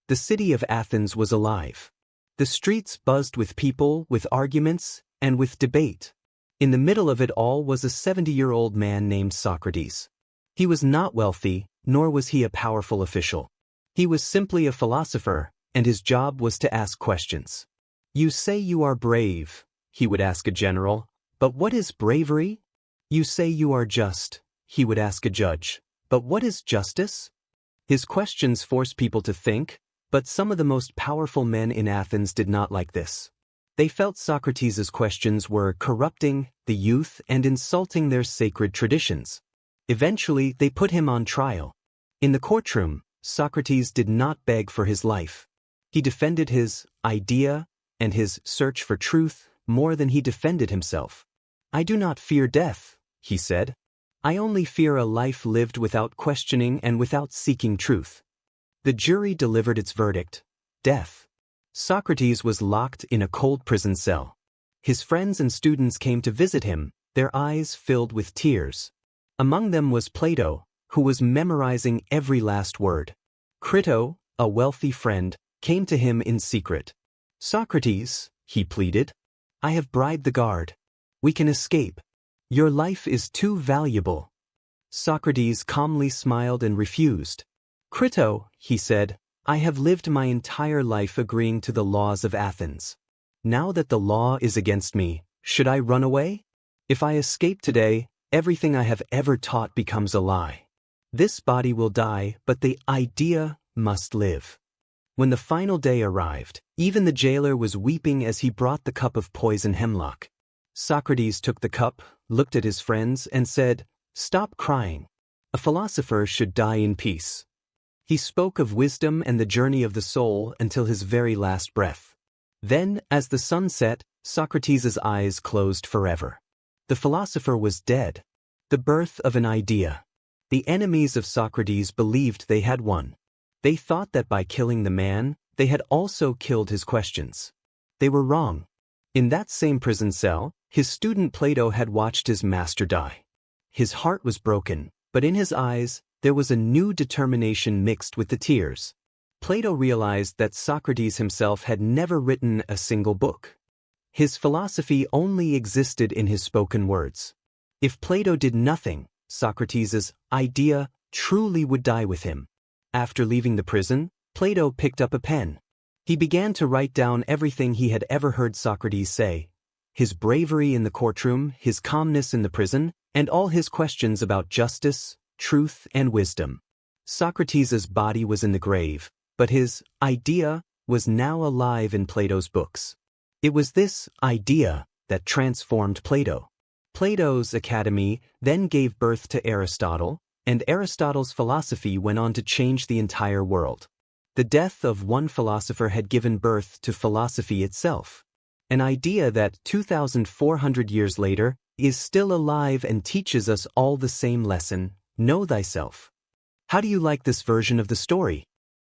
The city of Athens was alive. The streets buzzed with people, with arguments, and with debate. In the middle of it all was a 70-year-old man named Socrates. He was not wealthy, nor was he a powerful official. He was simply a philosopher, and his job was to ask questions. "You say you are brave," he would ask a general, "but what is bravery? You say you are just," he would ask a judge, "but what is justice?" His questions forced people to think, but some of the most powerful men in Athens did not like this. They felt Socrates' questions were corrupting the youth and insulting their sacred traditions. Eventually, they put him on trial. In the courtroom, Socrates did not beg for his life. He defended his idea and his search for truth more than he defended himself. "I do not fear death," he said. "I only fear a life lived without questioning and without seeking truth." The jury delivered its verdict: death. Socrates was locked in a cold prison cell. His friends and students came to visit him, their eyes filled with tears. Among them was Plato, who was memorizing every last word. Crito, a wealthy friend, came to him in secret. "Socrates," he pleaded, "I have bribed the guard. We can escape. Your life is too valuable." Socrates calmly smiled and refused. "Crito," he said, "I have lived my entire life agreeing to the laws of Athens. Now that the law is against me, should I run away? If I escape today, everything I have ever taught becomes a lie. This body will die, but the idea must live." When the final day arrived, even the jailer was weeping as he brought the cup of poison hemlock. Socrates took the cup, looked at his friends, and said, "Stop crying. A philosopher should die in peace." He spoke of wisdom and the journey of the soul until his very last breath. Then, as the sun set, Socrates' eyes closed forever. The philosopher was dead. The birth of an idea. The enemies of Socrates believed they had won. They thought that by killing the man, they had also killed his questions. They were wrong. In that same prison cell, his student Plato had watched his master die. His heart was broken, but in his eyes, there was a new determination mixed with the tears. Plato realized that Socrates himself had never written a single book. His philosophy only existed in his spoken words. If Plato did nothing, Socrates' idea truly would die with him. After leaving the prison, Plato picked up a pen. He began to write down everything he had ever heard Socrates say: his bravery in the courtroom, his calmness in the prison, and all his questions about justice, truth, and wisdom. Socrates' body was in the grave, but his idea was now alive in Plato's books. It was this idea that transformed Plato. Plato's academy then gave birth to Aristotle, and Aristotle's philosophy went on to change the entire world. The death of one philosopher had given birth to philosophy itself, an idea that 2,400 years later is still alive and teaches us all the same lesson: know thyself. How do you like this version of the story?